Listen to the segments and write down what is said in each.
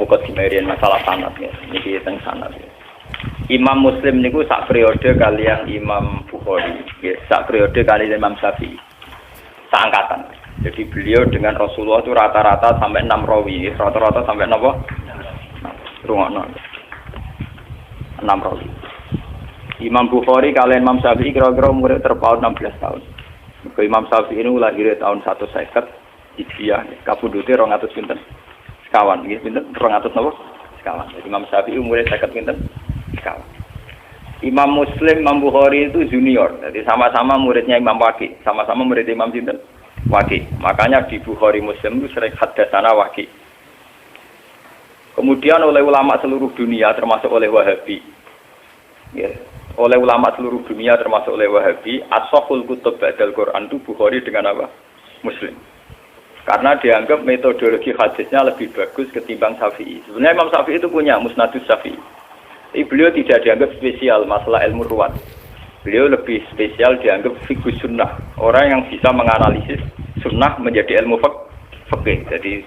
mukadimah masalah sanad ya. Niki teng sanad ya. Imam Muslim niku sak periode kalian Imam Bukhari, ya, sak periode kalian Imam Syafi'i. Seangkatan. Jadi beliau dengan Rasulullah itu rata-rata sampai 6 rawi, rata-rata sampai napa? Rungokno. 6 rawi. Imam Bukhari kalian Imam Syafi'i kira-kira umur terpaut 16 tahun. Imam Syafi'i ini lahir tahun 150 Hijriah, kabudute 200 pinten. Sekawan nggih pinten 200 napa? Sekawan. Jadi Imam Syafi'i umure 50 pinten? Sekawan. Imam Muslim, Imam Bukhari itu junior. Jadi sama-sama muridnya Imam Waqi, sama-sama murid Imam sinten? Waqi. Makanya di Bukhari Muslim itu sering hadatsana Waqi. Kemudian oleh ulama seluruh dunia termasuk oleh Wahabi. Ya, oleh ulama seluruh dunia termasuk oleh Wahabi, as-sahhul kutub ba'dal Quran itu Bukhari dengan apa? Muslim. Karena dianggap metodologi hadisnya lebih bagus ketimbang Syafi'i. Sebenarnya Imam Syafi'i itu punya Musnadus Syafi'i. Tapi beliau tidak dianggap spesial masalah ilmu ruwat. Beliau lebih spesial dianggap fiqh sunnah. Orang yang bisa menganalisis sunnah menjadi ilmu fikih. Jadi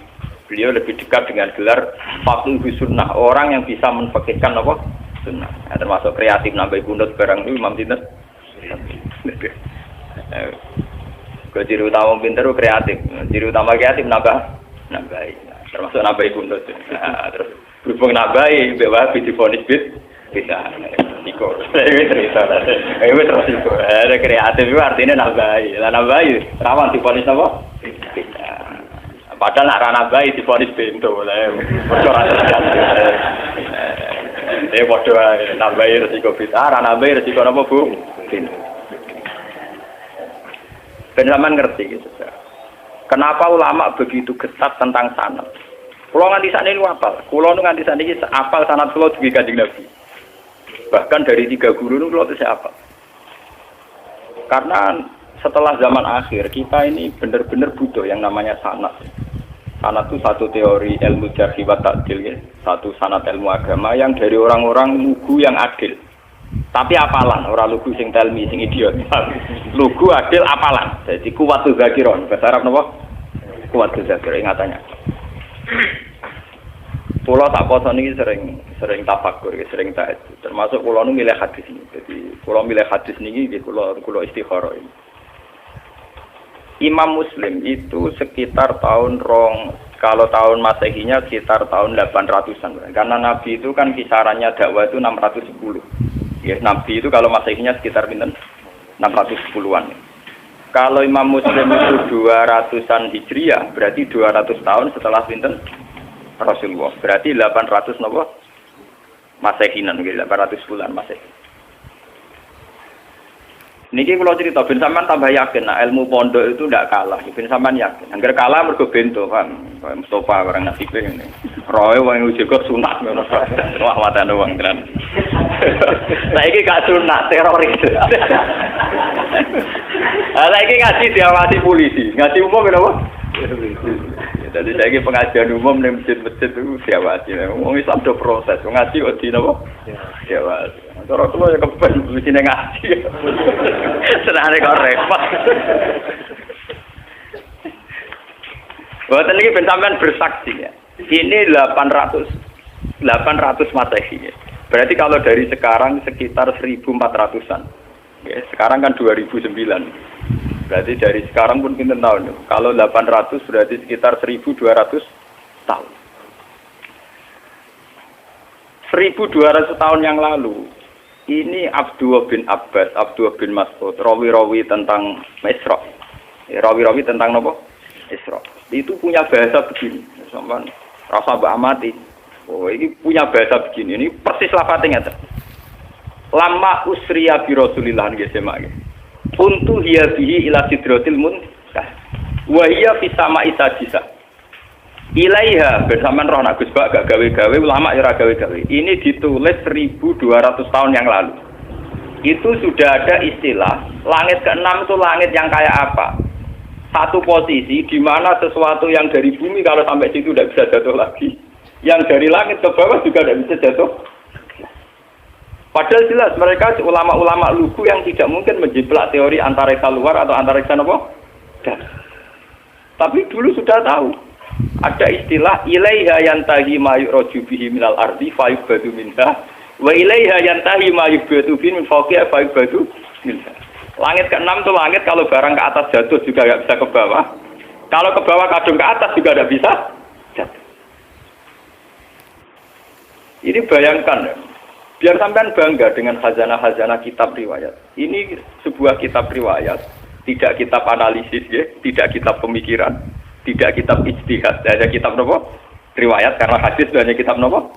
beliau lebih dekat dengan gelar faqih sunnah. Orang yang bisa menfikihkan apa? Sunnah. Ya, termasuk kreatif nambah kunut barang itu Imam Sinten. Ciri utama pinter kreatif. Ciri utama kreatif nambah. Termasuk nambah kunut. Terus berhubung nambah bawa difonis bisa. Niko. Ini cerita. Ini terus itu. Ada kreatif itu artinya nambah. Lah nambah rawan difonis apa? Bisa. Padahal nak rana bayi difonis bento lah. Bodoh nambahi resiko bid'ah, nambahi resiko apa Bu? Ben sampean ngerti gitu. Kenapa ulama begitu ketat tentang sanad? Kulo nganti sakniki apal. Kulo nganti sakniki apal sanad kulo duwe Kanjeng Nabi. Bahkan dari 3 guru niku kulo tesih apal. Karena setelah zaman akhir kita ini benar-benar butuh yang namanya sanad. Sanad itu satu teori ilmu jarh wa ta'dil ya, satu sanad ilmu agama yang dari orang-orang lugu yang adil. Tapi apalan, orang lugu sing telmi sing idiot. Lugu adil apalan. Jadi kuwatu zakiron, bahasa Arab napa? Kuwatu zakir ingatannya. Pulau tak poso niki sering tafakur, sering tahajud. Termasuk pulau nu milih hadis ini. Jadi pulau milih hadis niki pulau istikharah ini. Imam Muslim itu sekitar kalau tahun Masehinya sekitar tahun 800-an. Karena Nabi itu kan kisarannya dakwah itu 610. Ya, Nabi itu kalau Masehinya sekitar 610-an. Kalau Imam Muslim itu 200-an Hijriah, berarti 200 tahun setelah pinten Rasulullah. Berarti 800 napa? Masehinan, 800 bulan Masehi. Niki kalau cerita ben sampean tambah yakin nah ilmu pondok itu ndak kalah. Ben sampean yakin. Angger kalah mergo bento kan. Mustofa barang nasibe ngene. Roe wong uji kok sunat ngono. Wah watane wong tenan. Saiki gak sunat teroris. Saiki ngaji diawasi polisi. Ngaji umum lho apa? Jadi saiki pengajian umum ning masjid-masjid itu diawasi. Wong Islam do proses. Ngaji kok di napa? Diawasi. Cara kula ya kepen mesti ngaji. Senane kok repot. Boten iki ben sampean bersaksi ya. Ini 800 Masehi. Ya. Berarti kalau dari sekarang sekitar 1400-an. Ya, sekarang kan 2009. Berarti dari sekarang pun pinten tahun. Kalau 800 berarti sekitar 1200 tahun. 1200 tahun yang lalu ini Abdullah bin Abbas, Abdullah bin Mas'ud, rawi-rawi tentang Isra. Rawi-rawi tentang apa? Isra. Itu punya bahasa begini. Sampeyan rasa mbak amati. Oh, ini punya bahasa begini. Ini persis lafadznya. Lama usriya bi Rasulillah nggih semak. Untu hiya bihi ila sidratil muntah. Wa hiya fi sama'i sadisa. Ilaiha bersamaan roh Agus Bak gak gawe-gawe ulama ya gawe-gawe. Ini ditulis 1200 tahun yang lalu. Itu sudah ada istilah langit ke-6 itu langit yang kayak apa? Satu posisi di mana sesuatu yang dari bumi kalau sampai situ tidak bisa jatuh lagi. Yang dari langit ke bawah juga tidak bisa jatuh. Padahal jelas mereka ulama-ulama lugu yang tidak mungkin menjiplak teori antariksa luar atau antariksa apa? Tapi dulu sudah tahu. Ada istilah ilaiha yantahi ma yu'raju bihi minal ardi fa yubadu minha wa ilaiha yantahi ma yubadu bihi min fawqiha fa yubadu minha. Langit ke-6 itu langit kalau barang ke atas jatuh juga enggak bisa ke bawah. Kalau ke bawah kadung ke atas juga enggak bisa jatuh. Ini bayangkan ya. Biar sampean bangga dengan khazanah-khazanah kitab riwayat. Ini sebuah kitab riwayat, tidak kitab analisis ya, tidak kitab pemikiran, tidak kitab ijtihad, hanya kitab nopo? Riwayat, karena hadis itu hanya kitab nopo?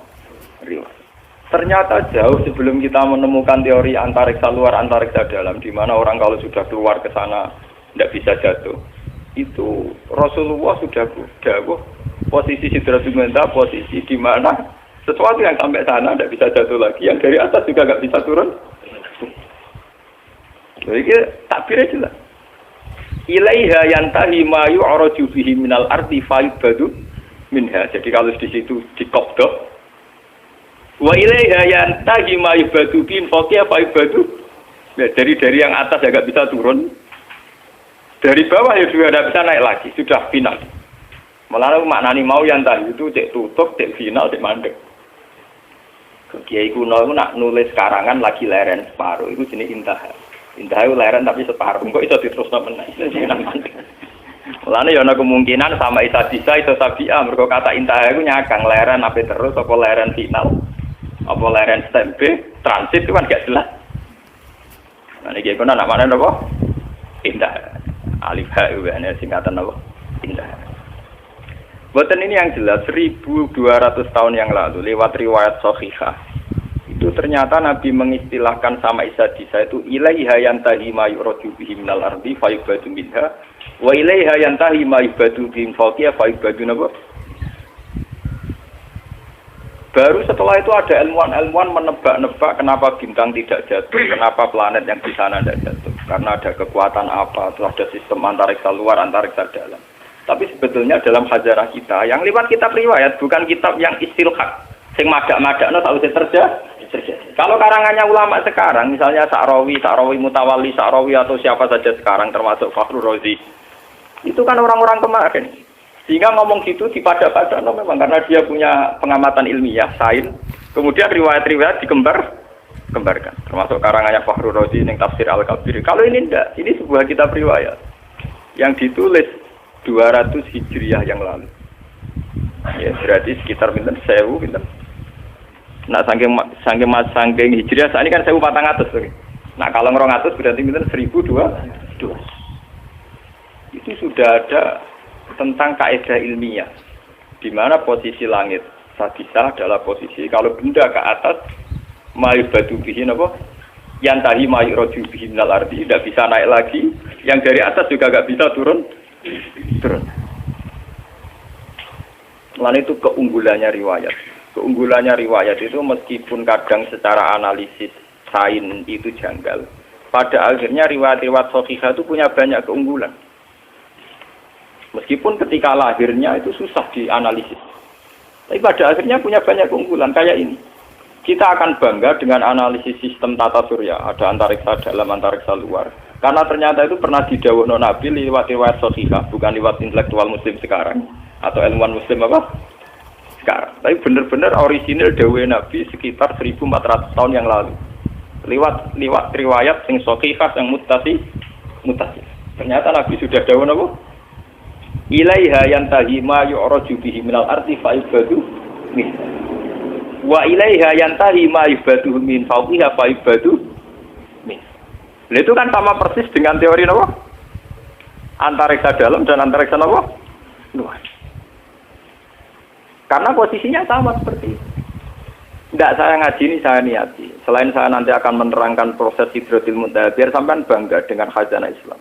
Riwayat. Ternyata jauh sebelum kita menemukan teori antariksa luar, antariksa dalam, di mana orang kalau sudah keluar ke sana tidak bisa jatuh. Itu Rasulullah sudah dawuh posisi Sidratul Muntaha, posisi di mana sesuatu yang sampai sana tidak bisa jatuh lagi, yang dari atas juga nggak bisa turun. Jadi takbirnya jelas. Ilaiha yantahi ma yu'raju bihi minal ardi fa yubadu minha. Jadi kalau di situ dikobdok. Wa ilaiha yantahi ma yubadu bihi fawqiha fa yubadu. Ya, dari yang atas ya nggak bisa turun. Dari bawah ya juga tidak bisa naik lagi, sudah final. Malah maknani mau yantahi itu cek tutup, cek final, cek mandek. Kiai kuno itu nak nulis karangan lagi leren separuh, itu jenis intaha. Intaha itu leren tapi separuh, kok itu diterusno meneh. Mulane ya ana kemungkinan sama Isa Disa itu Sabia, mergo kata intaha itu nyakang leren apa terus apa leren final. Apa leren stamp transit itu kan gak jelas. Nah iki kono nak mana napa? Intaha. Alif ha itu ana singkatan napa? Intaha. Boten ini yang jelas 1200 tahun yang lalu lewat riwayat sahihah itu ternyata Nabi mengistilahkan sama Isa Disa itu ilaiha yantahi ma yu'raju bihi minal ardi fa yubadu minha wa ilaiha yantahi ma yubadu bihi fawqiha fa yubadu napa. Baru setelah itu ada ilmuwan menebak-nebak kenapa bintang tidak jatuh, kenapa planet yang di sana tidak jatuh, karena ada kekuatan apa, terus ada sistem antariksa luar, antariksa dalam. Tapi sebetulnya dalam khazanah kita yang lewat kitab riwayat, bukan kitab yang istilhaq sing madak-madakno tahu terjadi. Kalau karangannya ulama sekarang misalnya Sa'rawi Mutawalli Sa'rawi atau siapa saja sekarang termasuk Fakhrur Razi, itu kan orang-orang kemarin. Sehingga ngomong gitu dipada-padano memang karena dia punya pengamatan ilmiah, sains. Kemudian riwayat-riwayat dikembarkan. Termasuk karangannya Fakhrur Razi ning Tafsir Al-Kabir. Kalau ini enggak, ini sebuah kitab riwayat yang ditulis 200 Hijriah yang lalu. Ya, berarti sekitar pinten 1000 pinten. Nah, saking Hijriah saat ini kan 1400 lagi. Nah, kalau 200 berarti pinten 1200. Itu sudah ada tentang kaidah ilmiah di mana posisi langit sadisa adalah posisi kalau benda ke atas mayubadu bihi napa? Yantahi mayuraju bihi minal ardi, tidak bisa naik lagi, yang dari atas juga enggak bisa turun. Lalu itu keunggulannya riwayat. Keunggulannya riwayat itu meskipun kadang secara analisis sains itu janggal, pada akhirnya riwayat-riwayat sahihah itu punya banyak keunggulan. Meskipun ketika lahirnya itu susah dianalisis, tapi pada akhirnya punya banyak keunggulan kayak ini. Kita akan bangga dengan analisis sistem tata surya, ada antariksa dalam, antariksa luar. Karena ternyata itu pernah didhawuhno Nabi lewat riwayat sahihah, bukan lewat intelektual muslim sekarang atau ilmuwan muslim apa sekarang. Tapi benar-benar orisinil dawuh Nabi sekitar 1400 tahun yang lalu. Lewat riwayat yang sahihah yang muttasil. Ternyata Nabi sudah dawuh napa? Ilaiha yantahi ma yu'raju bihi minal ardi fa yubadu min. Wa ilaiha yantahi ma yubadu min fawqiha fa yubadu. Itu kan sama persis dengan teori apa? Antariksa dalam dan antariksa apa? Luar. Karena posisinya sama seperti itu. Tidak saya ngaji ini saya niati. Selain saya nanti akan menerangkan proses Sidratul Muntaha, biar sampean bangga dengan khazanah Islam.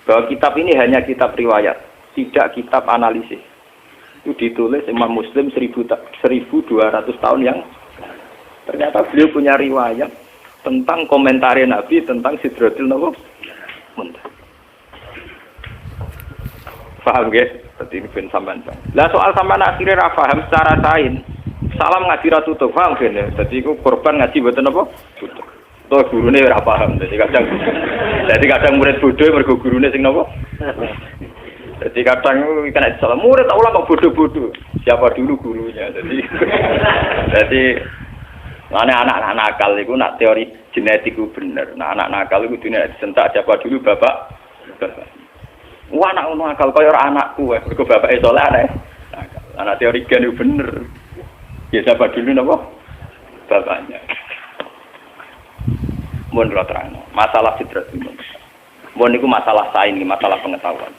Bahwa kitab ini hanya kitab riwayat, tidak kitab analisis. Itu ditulis Imam Muslim 1200 tahun yang ternyata beliau punya riwayat tentang komentar Nabi tentang Sidratul Muntaha. Paham nggih? Dadi ben sampean. Lah soal sampean akhire ra paham secara sains. Salam ngaji ra tutup, paham kene. Dadi iku korban ngaji mboten apa? Tutup. Toh gurune ora paham. Dadi kadang murid bodho mergo gurune sing napa? Jadi kadang kena salah murid tak ulang kok bodoh-bodoh. Siapa dulu gurunya. Jadi mana anak-anak nakal itu nak teori genetik itu bener. Nah anak nakal itu dunia disentak siapa dulu bapak. Wah anak nakal kaya anakku, mergo bapake saleh anake. Anak teori gen itu bener. Ya siapa dulu napa? Bapaknya. Mun terang. Masalah fitrah itu. Mun niku masalah sains, masalah pengetahuan.